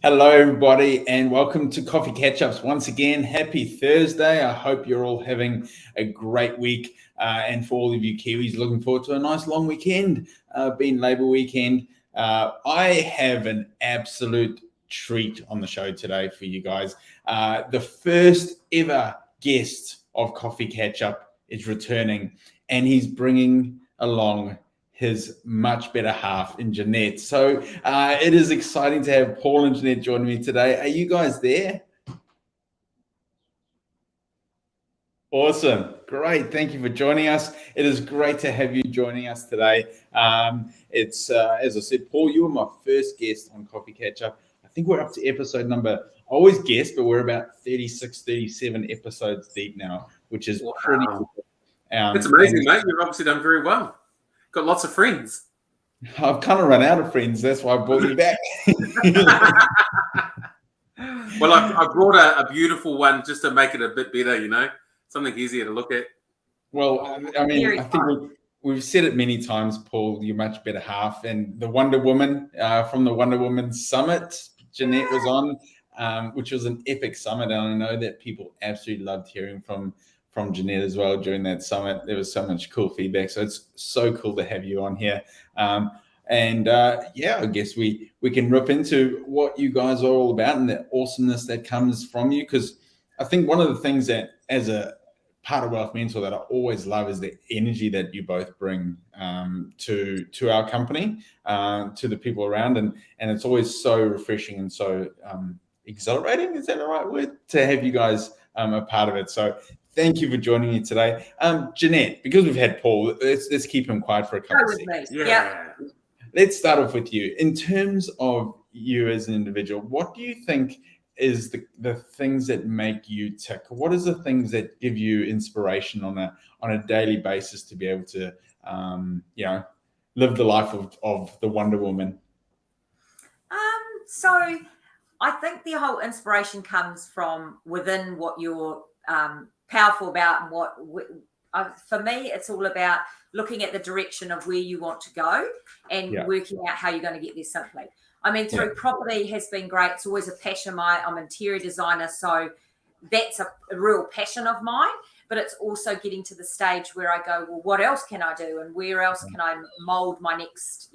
Hello, everybody, and welcome to Coffee Catch-Ups. Once again, happy Thursday. I hope you're all having a great week. And for all of you Kiwis, looking forward to a nice long weekend, being Labour weekend. I have an absolute treat on the show today for you guys. The first ever guest of Coffee Catch-Up is returning, and he's bringing along his much better half in Jeanette. So it is exciting to have Paul and Jeanette joining me today. Are you guys there? Awesome. Great. Thank you for joining us. It is great to have you joining us today. It's, as I said, Paul, you were my first guest on Coffee Catch Up. I think we're up to episode number, I always guess, but we're about 36, 37 episodes deep now, which is pretty cool. It's amazing, mate. You've obviously done very well. Got lots of friends. I've kind of run out of friends. That's why I brought you back. Well, I brought a beautiful one just to make it a bit better, something easier to look at. Well, I mean, I think we've said it many times, Paul, you're much better half. And the Wonder Woman from the Wonder Woman Summit, Jeanette was on, which was an epic summit. And I know that people absolutely loved hearing from Jeanette as well during that summit. There was so much cool feedback. So it's so cool to have you on here. I guess we can rip into what you guys are all about and the awesomeness that comes from you. Because I think one of the things that as a part of Wealth Mentor that I always love is the energy that you both bring to our company, to the people around. And it's always so refreshing and so exhilarating. Is that the right word? To have you guys a part of it. So thank you for joining me today. Jeanette, because we've had Paul, let's keep him quiet for a couple of seconds. Yeah. Let's start off with you. In terms of you as an individual, what do you think is the things that make you tick? What is the things that give you inspiration on a daily basis to be able to live the life of the Wonder Woman? So I think the whole inspiration comes from within what you're powerful about, and for me, it's all about looking at the direction of where you want to go and working out how you're going to get there simply. I mean, property has been great. It's always a passion of mine. I'm an interior designer, so that's a real passion of mine. But it's also getting to the stage where I go, well, what else can I do? And where else can I mold my next,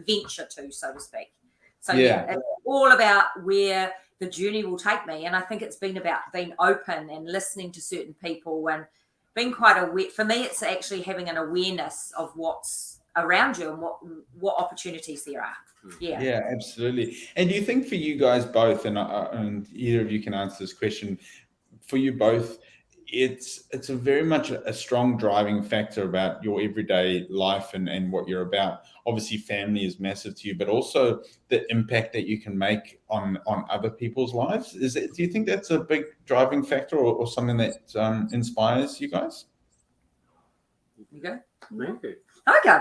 venture to, so to speak? So it's all about where the journey will take me. And I think it's been about being open and listening to certain people and being quite aware. For me, it's actually having an awareness of what's around you and what opportunities there are. Yeah, absolutely. And do you think for you guys both, and either of you can answer this question, for you both, it's a very much a strong driving factor about your everyday life and what you're about. Obviously, family is massive to you, but also the impact that you can make on other people's lives. Do you think that's a big driving factor or something that inspires you guys? You go? Okay.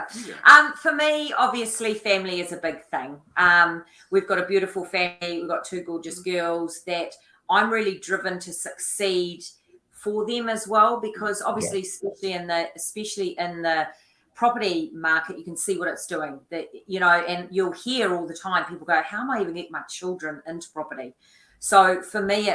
For me, obviously, family is a big thing. We've got a beautiful family. We've got two gorgeous girls that I'm really driven to succeed for them as well, because obviously, especially in the property market, you can see what it's doing. And you'll hear all the time people go, "How am I even getting my children into property?" So for me,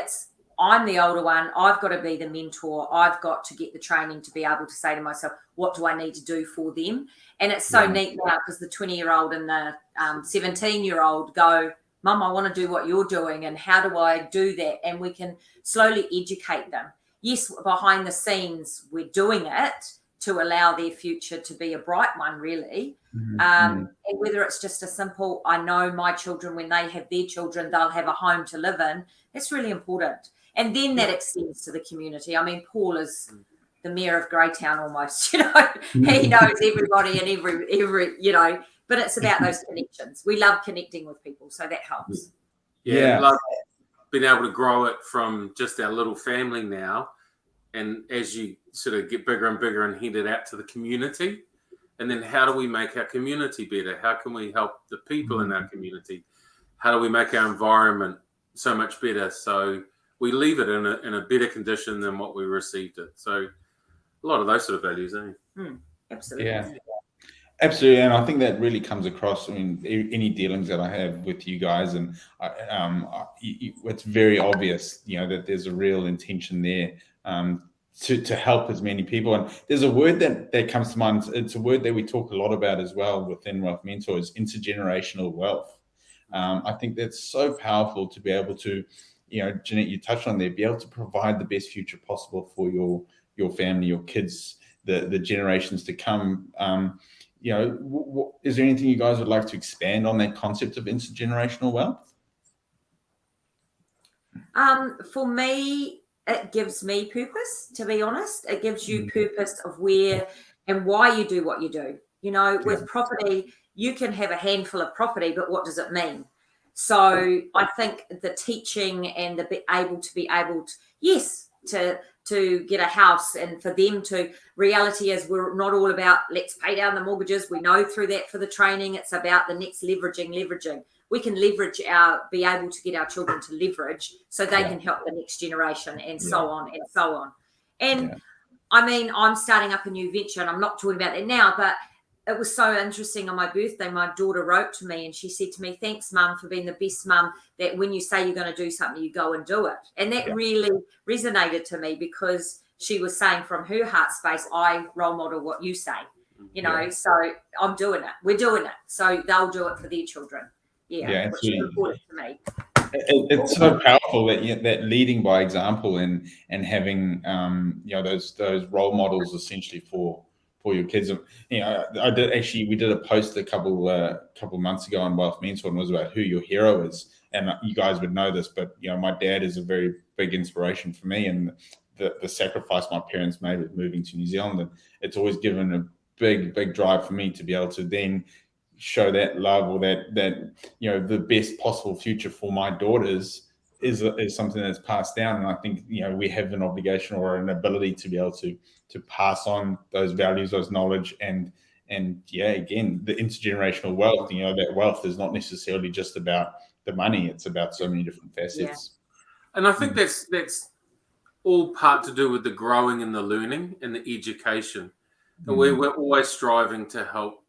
I'm the older one. I've got to be the mentor. I've got to get the training to be able to say to myself, what do I need to do for them? And it's so neat now because the 20-year-old and the 17-year-old go, Mum, I want to do what you're doing. And how do I do that? And we can slowly educate them. Yes, behind the scenes, we're doing it to allow their future to be a bright one, really. Mm-hmm. And whether it's just a simple, I know my children, when they have their children, they'll have a home to live in. That's really important. And then that extends to the community. I mean, Paul is the mayor of Greytown almost, He knows everybody and every, but it's about those connections. We love connecting with people, so that helps. Yeah. Love being able to grow it from just our little family now. And as you sort of get bigger and bigger and head it out to the community, and then how do we make our community better? How can we help the people in our community? How do we make our environment so much better? So we leave it in a better condition than what we received it. So a lot of those sort of values, Absolutely. Yeah. Absolutely, and I think that really comes across. I mean, any dealings that I have with you guys, and it's very obvious, that there's a real intention there to help as many people. And there's a word that comes to mind. It's a word that we talk a lot about as well within Wealth Mentors: intergenerational wealth. I think that's so powerful to be able to, Jeanette, you touched on there, be able to provide the best future possible for your family, your kids, the generations to come. Is there anything you guys would like to expand on that concept of intergenerational wealth? For me, it gives me purpose, to be honest. It gives you purpose of where and why you do what you do. With property, you can have a handful of property, but what does it mean? So I think the teaching and the able to, yes, to get a house, and for them to, reality is we're not all about let's pay down the mortgages. We know through that for the training, it's about the next leveraging. We can be able to get our children to leverage so they can help the next generation, and so on and so on. And I mean, I'm starting up a new venture, and I'm not talking about that now, but it was so interesting. On my birthday, my daughter wrote to me and she said to me, "Thanks, Mum, for being the best mum, that when you say you're going to do something, you go and do it." And that really resonated to me, because she was saying from her heart space, I role model what you say, so I'm doing it. We're doing it. So they'll do it for their children. Yeah, which is important to me. It's so powerful that leading by example and having those role models essentially for your kids. We did a post a couple months ago on Wealth Mentor, and it was about who your hero is. And you guys would know this, but my dad is a very big inspiration for me, and the sacrifice my parents made with moving to New Zealand, and it's always given a big drive for me to be able to then show that love, or that the best possible future for my daughters is something that's passed down. And I think we have an obligation or an ability to be able to pass on those values, those knowledge, and again, the intergenerational wealth. That wealth is not necessarily just about the money; it's about so many different facets. And I think that's all part to do with the growing and the learning and the education. And we're always striving to help,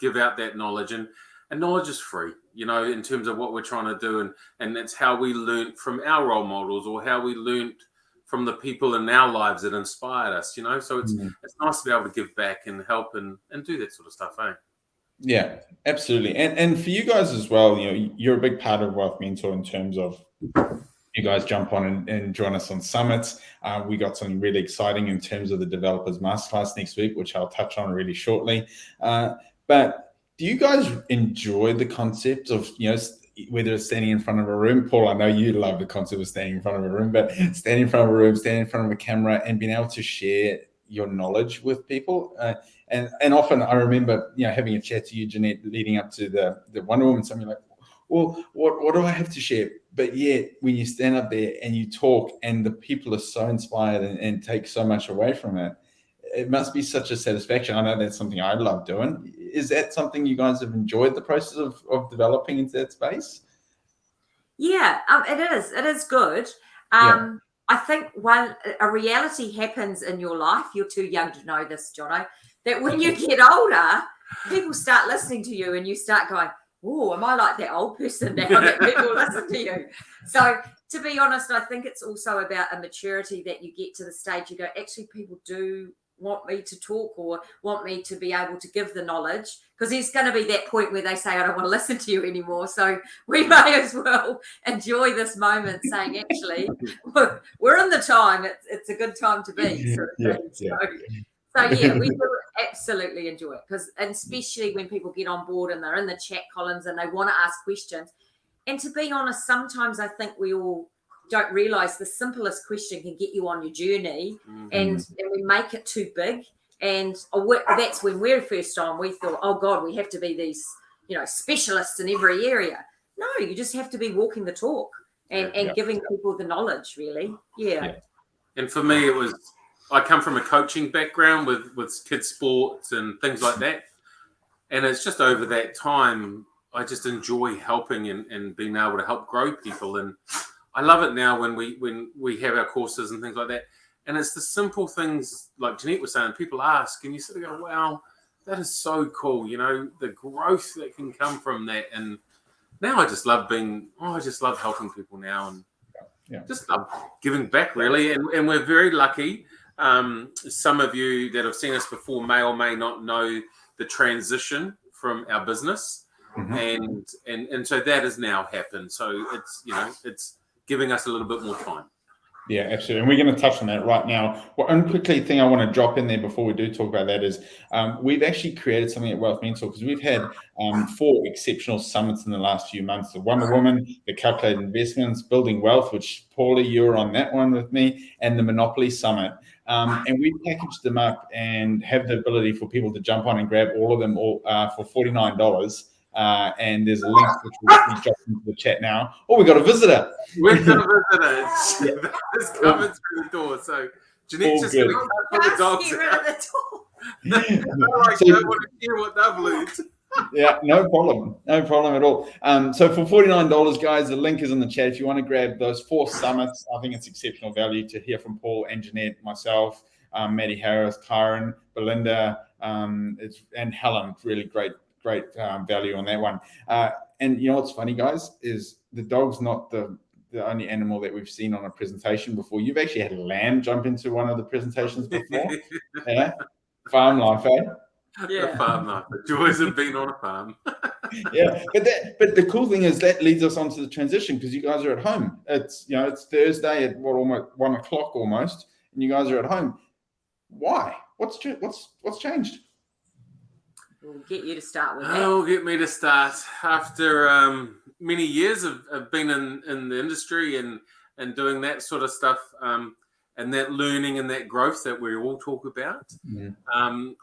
give out that knowledge, and knowledge is free, in terms of what we're trying to do. And that's how we learned from our role models, or how we learned from the people in our lives that inspired us, so it's nice to be able to give back and help and do that sort of stuff. Yeah, absolutely. And for you guys as well, you're a big part of Wealth Mentor in terms of you guys jump on and join us on summits. We got something really exciting in terms of the Developers Masterclass next week, which I'll touch on really shortly. But do you guys enjoy the concept of, whether it's standing in front of a room? Paul, I know you love the concept of standing in front of a room, but standing in front of a room, standing in front of a camera, and being able to share your knowledge with people. And often I remember, having a chat to you, Jeanette, leading up to the Wonder Woman, something like, well, what do I have to share? But yet, when you stand up there and you talk, and the people are so inspired and take so much away from it, it must be such a satisfaction. I know that's something I love doing. Is that something you guys have enjoyed the process of developing into that space? Yeah, it is. It is good. I think when a reality happens in your life, you're too young to know this, Jono, that when you get older, people start listening to you and you start going, "Oh, am I like that old person now that people listen to you?" So to be honest, I think it's also about a maturity that you get to the stage you go, actually, people do want me to talk or want me to be able to give the knowledge, because there's going to be that point where they say, "I don't want to listen to you anymore." So we may as well enjoy this moment saying, actually, we're in the time. It's a good time to be. So yeah, we do absolutely enjoy it, and especially when people get on board and they're in the chat columns and they want to ask questions. And to be honest, sometimes I think we all don't realize the simplest question can get you on your journey, and we make it too big. And that's when we're first on, we thought, oh God, we have to be these, specialists in every area. No, you just have to be walking the talk and giving people the knowledge, really. Yeah. And for me, I come from a coaching background with kids' sports and things like that. And it's just over that time, I just enjoy helping and being able to help grow people. And I love it now when we have our courses and things like that. And it's the simple things, like Jeanette was saying, people ask, and you sort of go, wow, that is so cool. You know, the growth that can come from that. And now I just love helping people now, and just love giving back, really. And we're very lucky. Some of you that have seen us before may or may not know the transition from our business. And so that has now happened. So it's giving us a little bit more time. Yeah, absolutely. And we're going to touch on that right now. One quickly thing I want to drop in there before we do talk about that is we've actually created something at Wealth Mentor, because we've had 4 exceptional summits in the last few months. The Wonder Woman, the Calculated Investments, Building Wealth, which Paula, you were on that one with me, and the Monopoly Summit. And we packaged them up and have the ability for people to jump on and grab all of them for $49. And there's a link which we'll drop into the chat now. Oh, we got a visitor. We've got a visitor. It's coming through the door. So Jeanette's just going to cut for the dogs. Get rid of the door. Don't want to hear what they've learned. Yeah, no problem at all. So for $49, guys, the link is in the chat. If you want to grab those 4 summits, I think it's exceptional value to hear from Paul and Jeanette, myself, Maddie Harris, Karen, Belinda, and Helen. Really great value on that one. And you know what's funny, guys, is the dog's not the only animal that we've seen on a presentation before. You've actually had a lamb jump into one of the presentations before. Yeah, farm life, eh? Yeah, farm life. The joys of being on a farm. Yeah, but the cool thing is that leads us on to the transition, because you guys are at home. It's it's Thursday at almost 1 o'clock almost, and you guys are at home. Why? What's changed? We'll get you to start with that. Oh, get me to start. After many years of being in the industry and doing that sort of stuff, and that learning and that growth that we all talk about,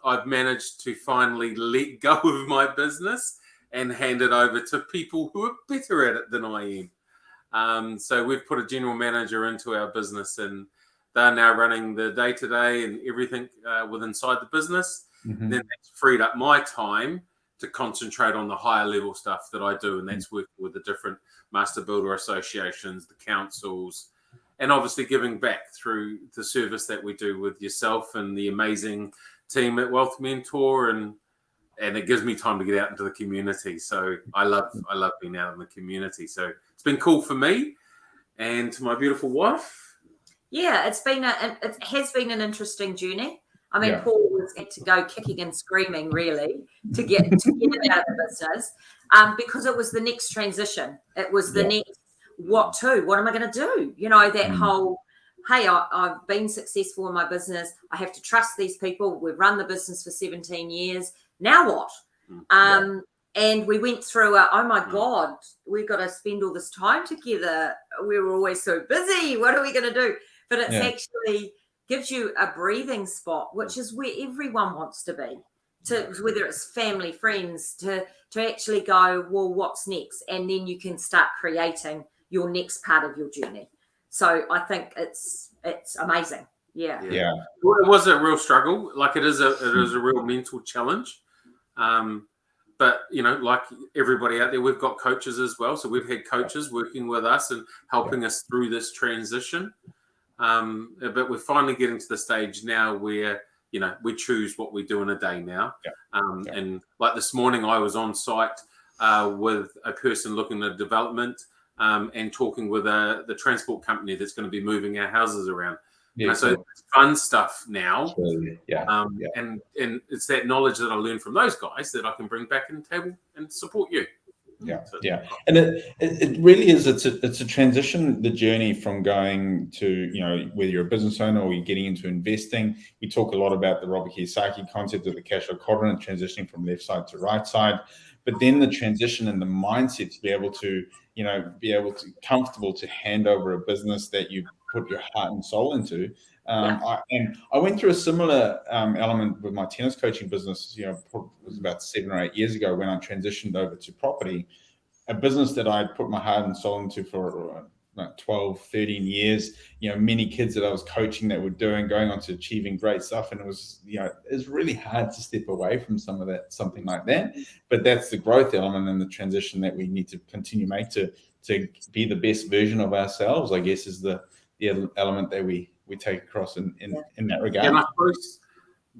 I've managed to finally let go of my business and hand it over to people who are better at it than I am. So we've put a general manager into our business, and they're now running the day-to-day and everything inside the business. Then that's freed up my time to concentrate on the higher level stuff that I do, and that's working with the different master builder associations, the councils, and obviously giving back through the service that we do with yourself and the amazing team at Wealth Mentor, and it gives me time to get out into the community. So I love being out in the community. So it's been cool for me and to my beautiful wife. Yeah, it has been an interesting journey. I mean, Paul was had to go kicking and screaming, really, to get it out of the business, because it was the next transition. It was the next what am I going to do? You know, that whole, hey, I've been successful in my business. I have to trust these people. We've run the business for 17 years. Now what? And we went through oh my God, we've got to spend all this time together. We were always so busy. What are we going to do? But it's actually gives you a breathing spot, which is where everyone wants to be, whether it's family, friends, to actually go, well, what's next? And then you can start creating your next part of your journey. So I think it's amazing. Yeah. Well, it was a real struggle. Like it is a real mental challenge. But like everybody out there, we've got coaches as well. So we've had coaches working with us and helping us through this transition. But we're finally getting to the stage now where, we choose what we do in a day now. And like this morning, I was on site with a person looking at development and talking with the transport company that's going to be moving our houses around. So it's fun stuff now. And it's that knowledge that I learned from those guys that I can bring back in the table and support you. And it really is. It's a transition, the journey from going to whether you're a business owner or you're getting into investing. We talk a lot about the Robert Kiyosaki concept of the cash flow quadrant, transitioning from left side to right side, but then the transition and the mindset to be able to comfortable to hand over a business that you put your heart and soul into. I went through a similar element with my tennis coaching business. It was about 7 or 8 years ago when I transitioned over to property, a business that I put my heart and soul into for 12, 13 years. Many kids that I was coaching that were going on to achieving great stuff, and it was it's really hard to step away from something like that. But that's the growth element and the transition that we need to continue to make to be the best version of ourselves, I guess, is the element that we take across in that regard. And I suppose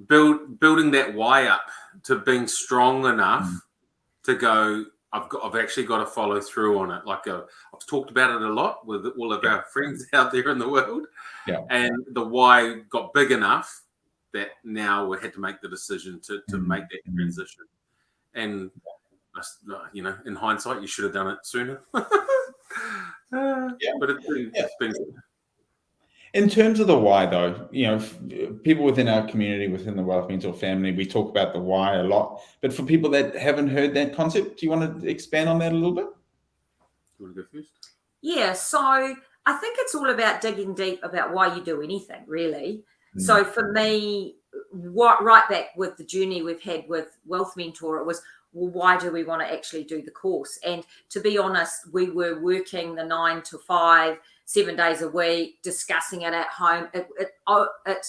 building that why up to being strong enough to go, I've actually got to follow through on it. Like I've talked about it a lot with all of our friends out there in the world. Yeah. And the why got big enough that now we had to make the decision to make that transition. And, in hindsight, you should have done it sooner. But it's been In terms of the why, though, people within our community, within the Wealth Mentor family, we talk about the why a lot. But for people that haven't heard that concept, do you want to expand on that a little bit? You want to go first? Yeah, so I think it's all about digging deep about why you do anything, really. So for me, right back with the journey we've had with Wealth Mentor, it was, well, why do we want to actually do the course? And to be honest, we were working the 9 to 5, 7 days a week, discussing it at home. It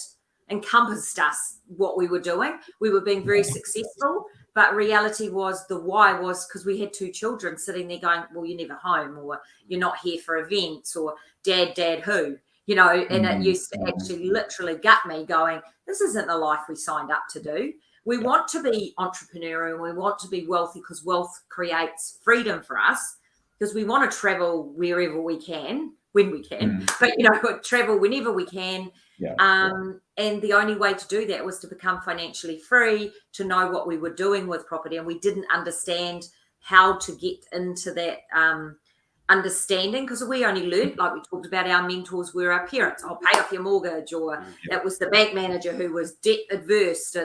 encompassed us, what we were doing. We were being very successful, but reality was the why was because we had 2 children sitting there going, well, you're never home, or you're not here for events, or dad who, and it used to actually literally gut me going, this isn't the life we signed up to do. We want to be entrepreneurial and we want to be wealthy because wealth creates freedom for us, because we want to travel wherever we can, when we can, but travel whenever we can. And the only way to do that was to become financially free, to know what we were doing with property. And we didn't understand how to get into that understanding, because we only learned, like we talked about, our mentors were our parents. I'll pay off your mortgage, or it was the bank manager who was debt adverse.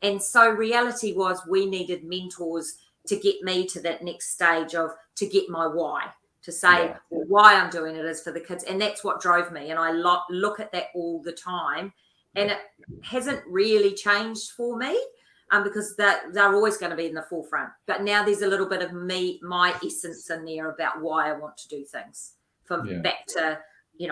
And so reality was we needed mentors to get me to that next stage of, to get my why, to say why I'm doing it is for the kids. And that's what drove me. And I look at that all the time, and it hasn't really changed for me, because they're always going to be in the forefront. But now there's a little bit of my essence in there about why I want to do things. Back to,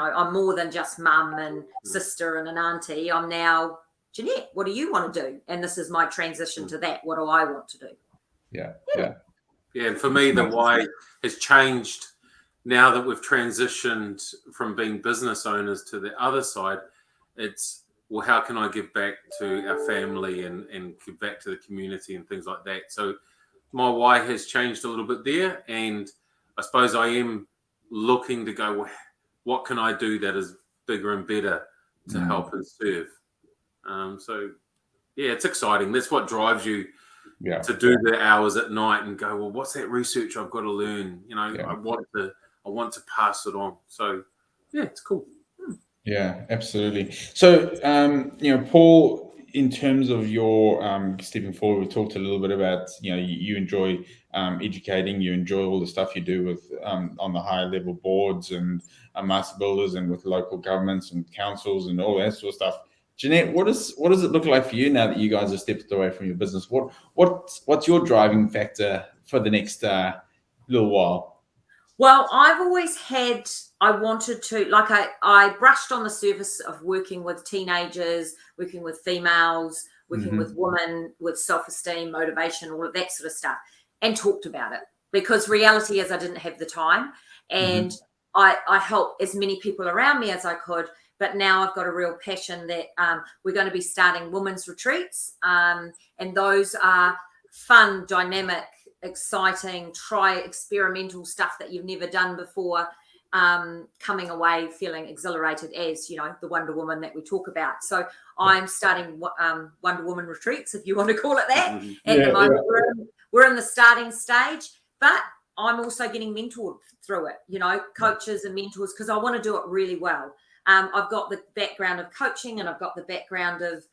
I'm more than just mum and sister and an auntie. I'm now, Jeanette, what do you want to do? And this is my transition to that. What do I want to do? Yeah. And for me, the why has changed now that we've transitioned from being business owners to the other side. It's, well, how can I give back to our family and give back to the community and things like that? So my why has changed a little bit there. And I suppose I am looking to go, well, what can I do that is bigger and better to help and serve? It's exciting. That's what drives you to do the hours at night and go, well, what's that research I've got to learn? I want to pass it on. So it's cool. Yeah, absolutely. So, Paul, in terms of your stepping forward, we talked a little bit about, you enjoy educating, you enjoy all the stuff you do with on the higher level boards and master builders and with local governments and councils and all that sort of stuff. Jeanette, what does it look like for you now that you guys have stepped away from your business? What's your driving factor for the next little while? Well, I've always had, I wanted to, like I brushed on the surface of working with teenagers, working with females, working with women, with self-esteem, motivation, all of that sort of stuff, and talked about it, because reality is I didn't have the time, and I helped as many people around me as I could. But now I've got a real passion that we're going to be starting women's retreats, and those are fun, dynamic, exciting, experimental stuff that you've never done before, coming away feeling exhilarated as, the Wonder Woman that we talk about. So I'm starting Wonder Woman retreats, if you want to call it that. At the moment, we're in the starting stage, but I'm also getting mentored through it, coaches and mentors, because I want to do it really well. I've got the background of coaching, and I've got the background of,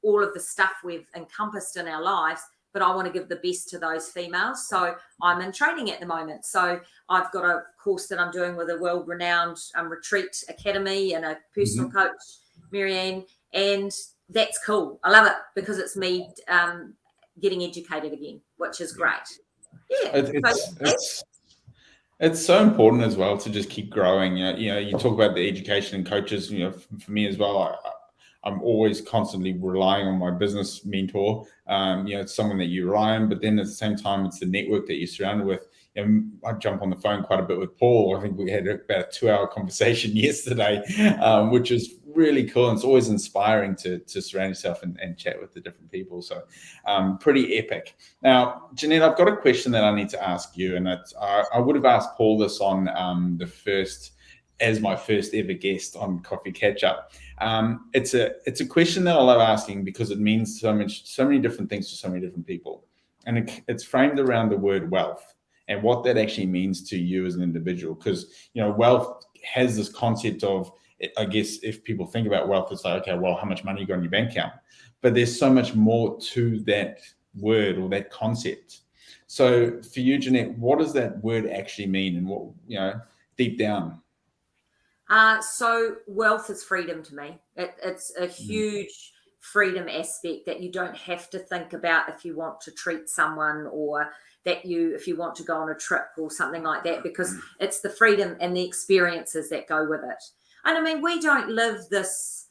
all of the stuff we've encompassed in our lives, but I want to give the best to those females. So I'm in training at the moment. So I've got a course that I'm doing with a world-renowned retreat academy and a personal coach, Marianne, and that's cool. I love it because it's me getting educated again, which is great. Yeah. It's so important as well to just keep growing. You talk about the education and coaches. For me as well, I'm always constantly relying on my business mentor. It's someone that you rely on, but then at the same time, it's the network that you're surrounded with. I jump on the phone quite a bit with Paul. I think we had about a 2-hour conversation yesterday, which is really cool. And it's always inspiring to surround yourself and chat with the different people. So pretty epic. Now, Jeanette, I've got a question that I need to ask you. And I would have asked Paul this on as my first ever guest on Coffee Catch Up. It's a question that I love asking because it means so many different things to so many different people. And it's framed around the word wealth and what that actually means to you as an individual. Because, wealth has this concept of, I guess, if people think about wealth, it's like, okay, well, how much money you got in your bank account? But there's so much more to that word or that concept. So for you, Jeanette, what does that word actually mean? And what, deep down? So wealth is freedom to me. It's a huge freedom aspect that you don't have to think about if you want to treat someone or if you want to go on a trip or something like that, because it's the freedom and the experiences that go with it. And I mean, we don't live this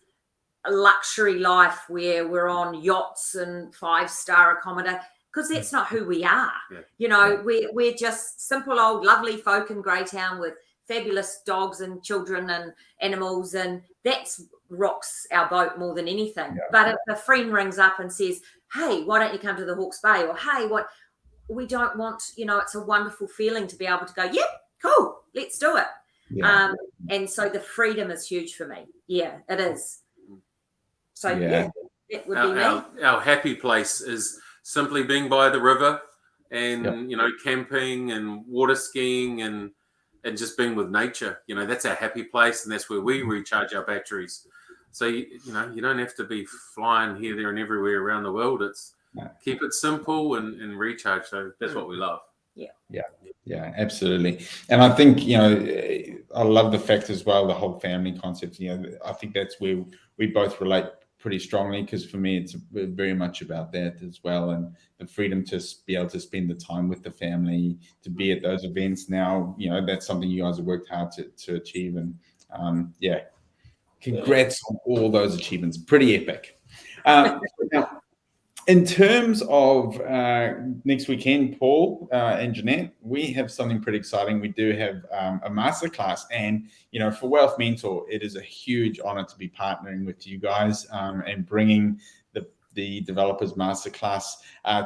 luxury life where we're on yachts and 5-star accommodation, because that's not who we are. Yeah. We're just simple old lovely folk in Greytown with fabulous dogs and children and animals, and that's rocks our boat more than anything. Yeah. But if a friend rings up and says, hey, why don't you come to the Hawke's Bay? Or, hey, we don't want, it's a wonderful feeling to be able to go, yeah, cool, let's do it. Yeah. And so the freedom is huge for me. Yeah, it is. So yeah, it would be me. Our happy place is simply being by the river and, camping and water skiing and just being with nature. That's our happy place, and that's where we recharge our batteries. So, you don't have to be flying here, there, and everywhere around the world. It's keep it simple and recharge. So that's what we love. Yeah, absolutely. And I think, I love the fact as well, the whole family concept. I think that's where we both relate pretty strongly, because for me, it's very much about that as well. And the freedom to be able to spend the time with the family, to be at those events now, that's something you guys have worked hard to achieve. And congrats on all those achievements. Pretty epic. Now, in terms of next weekend, Paul and Jeanette, we have something pretty exciting. We do have a masterclass, and for Wealth Mentor, it is a huge honor to be partnering with you guys and bringing the Developers Masterclass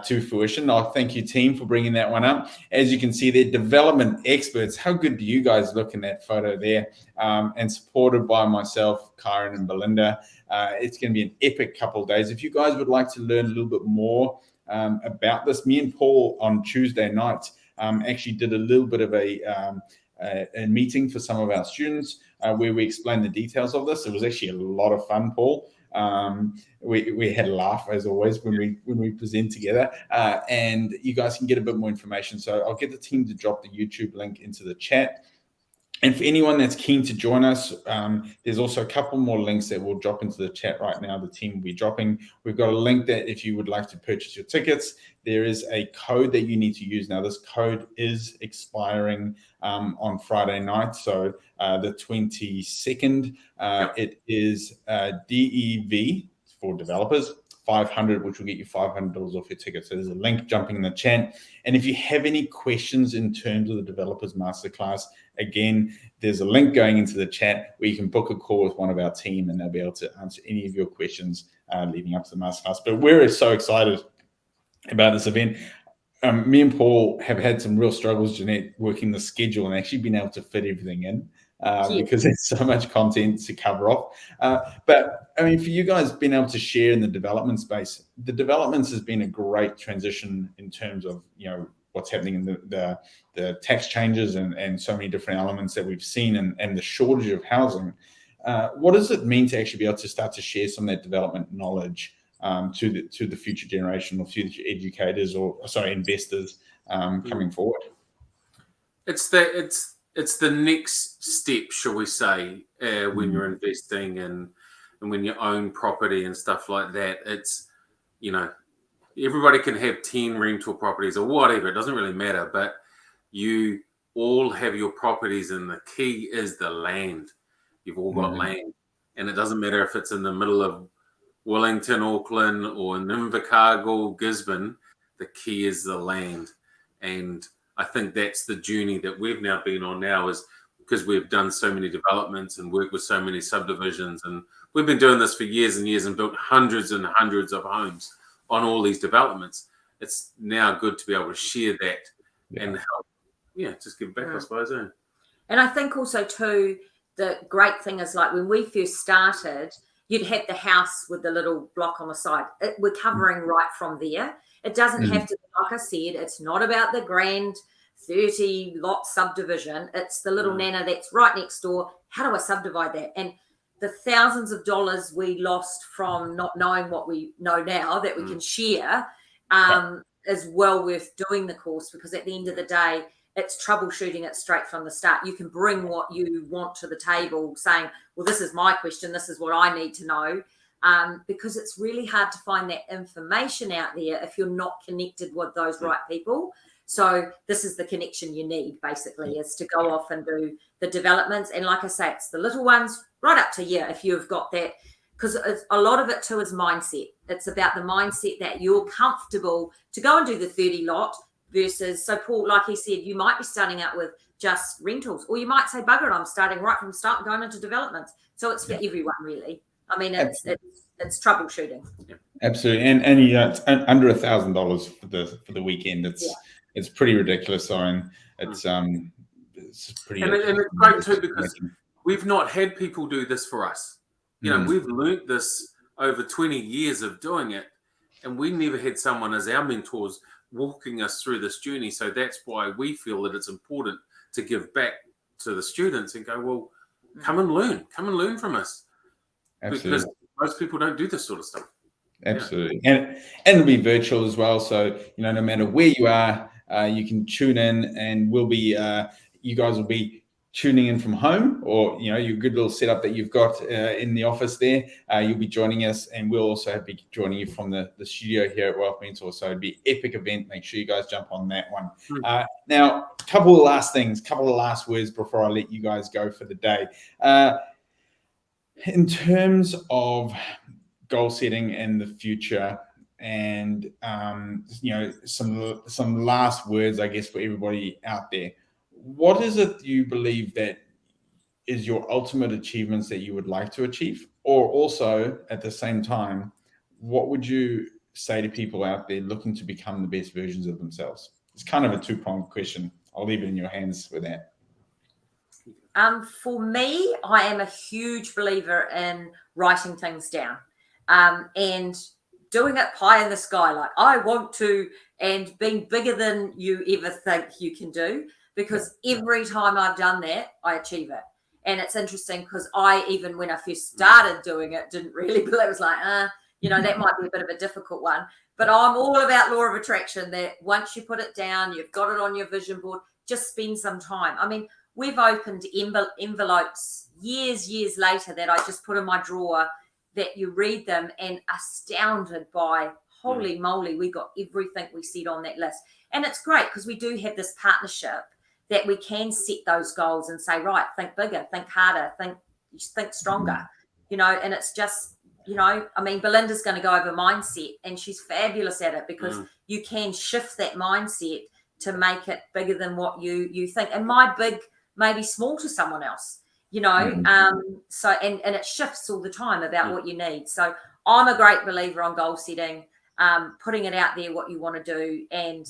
to fruition. I thank you, team, for bringing that one up. As you can see, they're development experts. How good do you guys look in that photo there? And supported by myself, Kyron, and Belinda. It's going to be an epic couple of days. If you guys would like to learn a little bit more about this, me and Paul on Tuesday night actually did a little bit of a meeting for some of our students where we explained the details of this. It was actually a lot of fun, Paul. We had a laugh as always when we present together, and you guys can get a bit more information. So I'll get the team to drop the YouTube link into the chat. And for anyone that's keen to join us, there's also a couple more links that we'll drop into the chat right now. The team will be dropping. We've got a link that if you would like to purchase your tickets, there is a code that you need to use. Now, this code is expiring on Friday night, so the 22nd. It is DEV for developers, 500, which will get you $500 off your ticket. So there's a link jumping in the chat. And if you have any questions in terms of the Developers Masterclass, again, there's a link going into the chat where you can book a call with one of our team, and they'll be able to answer any of your questions leading up to the Masterclass. But we're so excited about this event. Me and Paul have had some real struggles, Jeanette, working the schedule and actually being able to fit everything in. Because there's so much content to cover off. But I mean, for you guys being able to share in the development space, the developments has been a great transition in terms of, what's happening in the tax changes and so many different elements that we've seen and the shortage of housing. What does it mean to actually be able to start to share some of that development knowledge to the future generation or future educators investors coming forward? It's the next step, shall we say, when you're investing and when you own property and stuff like that. It's, everybody can have 10 rental properties or whatever. It doesn't really matter. But you all have your properties, and the key is the land. You've all got land. And it doesn't matter if it's in the middle of Wellington, Auckland, or Invercargill, Gisborne. The key is the land. And I think that's the journey that we've now been on now, is because we've done so many developments and worked with so many subdivisions, and we've been doing this for years and years and built hundreds and hundreds of homes on all these developments. It's now good to be able to share that and help, just give back, I suppose. And I think also too, the great thing is, like, when we first started, you'd have the house with the little block on the side. We're covering right from there. It doesn't have to, like I said, it's not about the grand 30 lot subdivision. It's the little nana that's right next door. How do I subdivide that? And the thousands of dollars we lost from not knowing what we know now that we can share is well worth doing the course, because at the end of the day, it's troubleshooting it straight from the start. You can bring what you want to the table, saying, well, this is my question, this is what I need to know, because it's really hard to find that information out there if you're not connected with those right people. So this is the connection you need, basically, is to go off and do the developments. And like I say, it's the little ones right up to if you've got that, because a lot of it too is mindset. It's about the mindset that you're comfortable to go and do the 30 lot versus, so Paul, like he said, you might be starting out with just rentals, or you might say, bugger it, I'm starting right from the start and going into developments. So it's for everyone, really. I mean, it's troubleshooting. Absolutely, and it's under $1,000 for the weekend. It's pretty ridiculous. And it's pretty. And it's great too, because we've not had people do this for us. We've learnt this over 20 years of doing it, and we never had someone as our mentors walking us through this journey. So that's why we feel that it's important to give back to the students and go, well, come and learn from us. Absolutely. Because most people don't do this sort of stuff. Absolutely. And it'll be virtual as well. So, no matter where you are, you can tune in, and we'll be, you guys will be tuning in from home, or, your good little setup that you've got in the office there. You'll be joining us, and we'll also be joining you from the studio here at Wealth Mentor. So it'd be an epic event. Make sure you guys jump on that one. Now, a couple of last words before I let you guys go for the day. In terms of goal setting in the future, and some last words, I guess, for everybody out there. What is it you believe that is your ultimate achievements that you would like to achieve? Or also, at the same time, what would you say to people out there looking to become the best versions of themselves? It's kind of a two-pronged question. I'll leave it in your hands with that. For me, I am a huge believer in writing things down and doing it pie in the sky, like I want to, and being bigger than you ever think you can do. Because every time I've done that, I achieve it. And it's interesting because even when I first started doing it, didn't really believe it. Was like, that might be a bit of a difficult one. But I'm all about law of attraction, that once you put it down, you've got it on your vision board, just spend some time. I mean, we've opened envelopes years later that I just put in my drawer, that you read them and astounded by, holy moly, we got everything we said on that list. And it's great because we do have this partnership that we can set those goals and say, right, think bigger, think harder, think stronger, and it's just, I mean, Belinda's going to go over mindset, and she's fabulous at it, because you can shift that mindset to make it bigger than what you think. And my big may be small to someone else, so, and it shifts all the time about what you need. So I'm a great believer on goal setting, putting it out there, what you want to do, and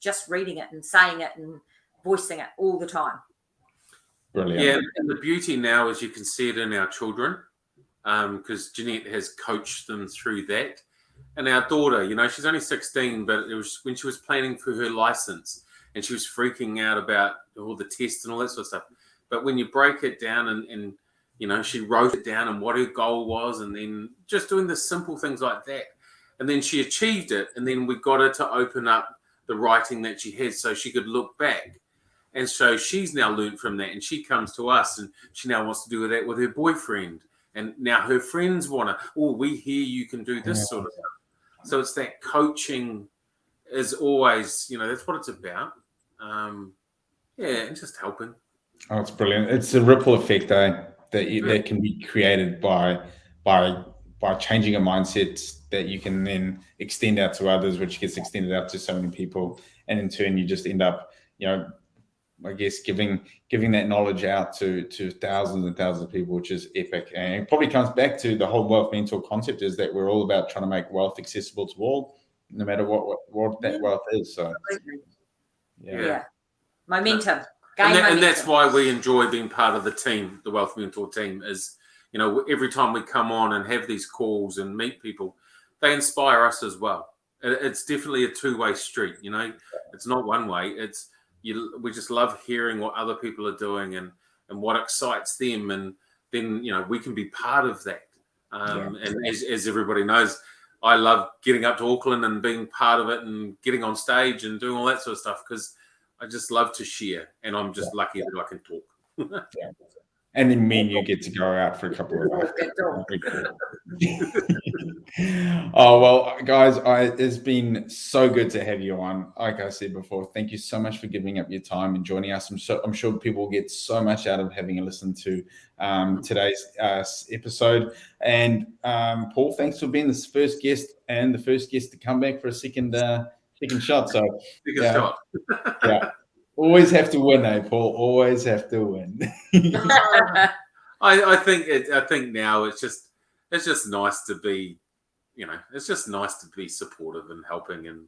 just reading it and saying it and voicing it all the time. Brilliant. Yeah, and the beauty now is you can see it in our children, because Jeanette has coached them through that. And our daughter, she's only 16, but it was when she was planning for her license, and she was freaking out about all the tests and all that sort of stuff. But when you break it down and she wrote it down and what her goal was, and then just doing the simple things like that. And then she achieved it, and then we got her to open up the writing that she had so she could look back. And so she's now learned from that, and she comes to us, and she now wants to do that with her boyfriend. And now her friends want to, we hear you can do this sort of stuff. So it's that coaching is always, that's what it's about. And just helping. Oh, it's brilliant. It's a ripple effect, that can be created by changing a mindset that you can then extend out to others, which gets extended out to so many people. And in turn, you just end up, I guess giving that knowledge out to thousands and thousands of people, which is epic. And it probably comes back to the whole wealth mentor concept, is that we're all about trying to make wealth accessible to all, no matter what that wealth is. So yeah. Momentum. And that's why we enjoy being part of the team, the Wealth Mentor team. Is, you know, every time we come on and have these calls and meet people, they inspire us as well. It's definitely a two-way street. You know, it's not one way. We just love hearing what other people are doing and what excites them, and then, you know, we can be part of that. And as everybody knows, I love getting up to Auckland and being part of it and getting on stage and doing all that sort of stuff, because I just love to share, and I'm just lucky that I can talk. And then me and you get to go out for a couple of hours. Oh, well, guys, it's been so good to have you on. Like I said before, thank you so much for giving up your time and joining us. I'm sure people will get so much out of having a listen to today's episode. And Paul, thanks for being this first guest and the first guest to come back for a second shot. So shot. Yeah. Always have to win, Paul? Always have to win. I think now it's just nice to be, you know, it's just nice to be supportive and helping, and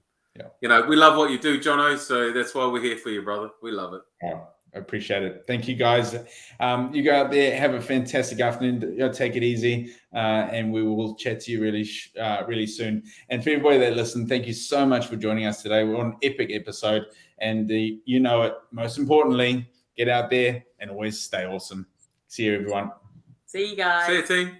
you know, we love what you do, Jono. So that's why we're here for you, brother. We love it. Oh, I appreciate it. Thank you, guys. You go out there, have a fantastic afternoon. Take it easy, and we will chat to you really soon. And for everybody that listened, thank you so much for joining us today. We're on an epic episode, and you know it. Most importantly, get out there and always stay awesome. See you, everyone. See you guys. See you, team.